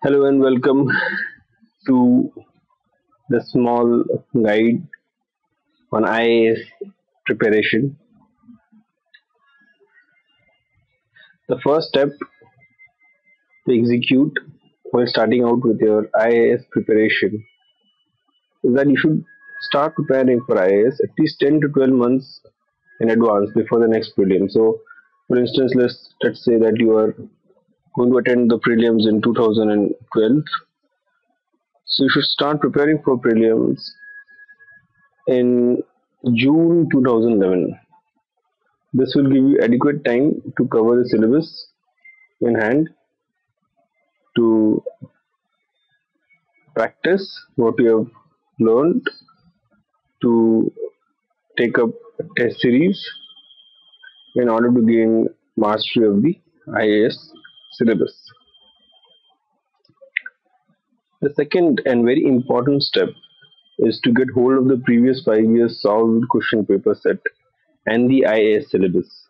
Hello and welcome to the small guide on IAS preparation. The first step to execute while starting out with your IAS preparation is that you should start preparing for IAS at least 10 to 12 months in advance before the next prelim. So, for instance, let's say that you are going to attend the prelims in 2012. So you should start preparing for prelims in June 2011. This will give you adequate time to cover the syllabus in hand, to practice what you have learned, to take up a test series in order to gain mastery of the IAS syllabus. The second and very important step is to get hold of the previous 5 years solved question paper set and the IAS syllabus.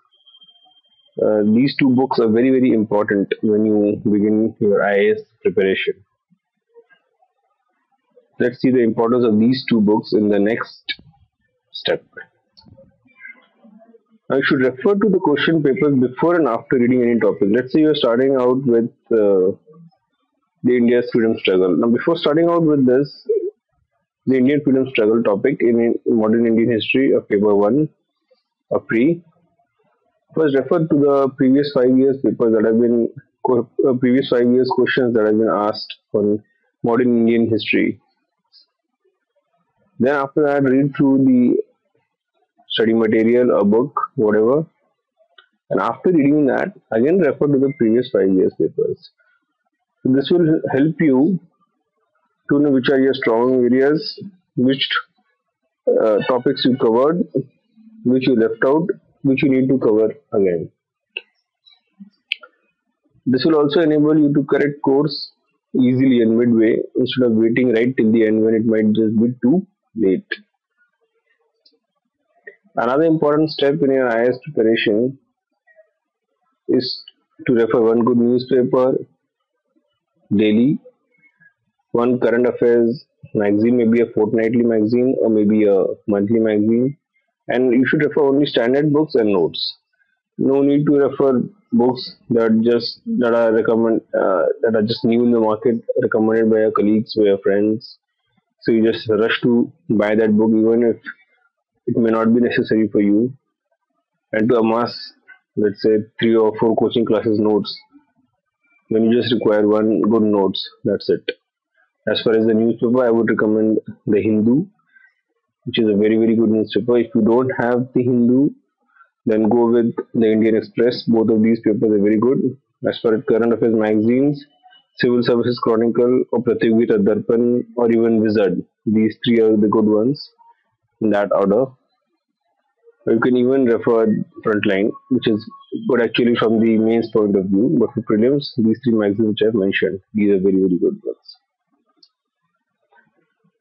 These two books are very important when you begin your IAS preparation. Let's see the importance of these two books in the next step. Now, you should refer to the question papers before and after reading any topic. Let's say you're starting out with the India's freedom struggle. Now, before starting out with this, the Indian freedom struggle topic in modern Indian history of paper 1 of pre, first refer to the previous 5 years papers that have been previous 5 years questions that have been asked on modern Indian history. Then after that, read through the study material, a book, whatever. And after reading that, again refer to the previous 5 years papers. So this will help you to know which are your strong areas, which topics you covered, which you left out, which you need to cover again. This will also enable you to correct course easily and midway instead of waiting right till the end when it might just be too late. Another important step in your IAS preparation is to refer one good newspaper daily, one current affairs magazine, maybe a fortnightly magazine or maybe a monthly magazine, and you should refer only standard books and notes. No need to refer books that are just new in the market, recommended by your colleagues, by your friends. So you just rush to buy that book even if it may not be necessary for you, and to amass, let's say, 3 or 4 coaching classes notes when you just require one good notes. That's it. As far as the newspaper, I would recommend the Hindu, which is a very good newspaper. If you don't have the Hindu, then go with the Indian Express. Both of these papers are very good. As far as current affairs magazines, Civil Services Chronicle or Pratyogita Darpan or even Wizard. These three are the good ones in that order. You can even refer Frontline, which is good actually from the mains point of view. But for prelims, these three magazines which I have mentioned, these are very good ones.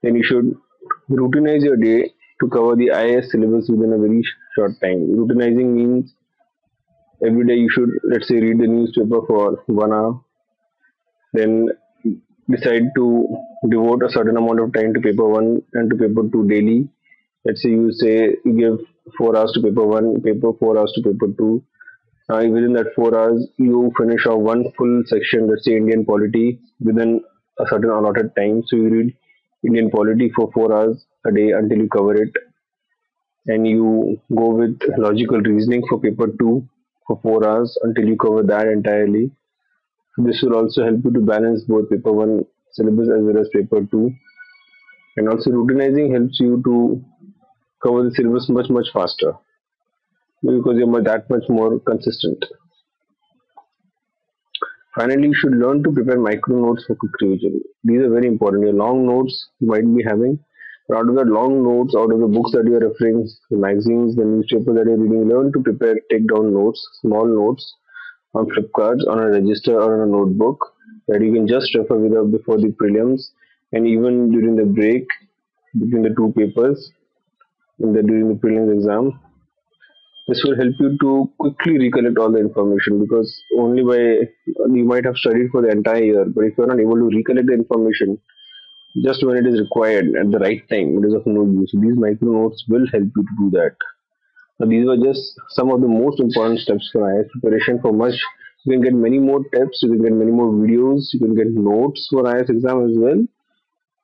Then you should routinize your day to cover the IAS syllabus within a very short time. Routinizing means every day you should, let's say, read the newspaper for 1 hour, then decide to devote a certain amount of time to paper 1 and to paper 2 daily. Let's say you give 4 hours to paper 1, paper 4 hours to paper 2. Within that 4 hours, you finish off one full section, let's say Indian polity, within a certain allotted time. So you read Indian polity for 4 hours a day until you cover it, and you go with logical reasoning for paper 2 for 4 hours until you cover that entirely. This will also help you to balance both paper 1 syllabus as well as paper 2, and also routinizing helps you to cover the syllabus much faster because you're that much more consistent. Finally, you should learn to prepare micro notes for quick revision. These are very important. Your long notes you might be having, but out of the long notes, out of the books that you are referring, the magazines, the newspaper that you're reading, learn to prepare, take down notes, small notes on flip cards, on a register or on a notebook that you can just refer with before the prelims and even during the break between the two papers during the prelims exam. This will help you to quickly recollect all the information, because only by you might have studied for the entire year, but if you're not able to recollect the information just when it is required at the right time, it is of no use. These micro notes will help you to do that. Now, these were just some of the most important steps for IAS preparation. For much, you can get many more tips, you can get many more videos, you can get notes for IAS exam as well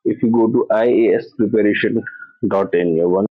if you go to iaspreparation.in.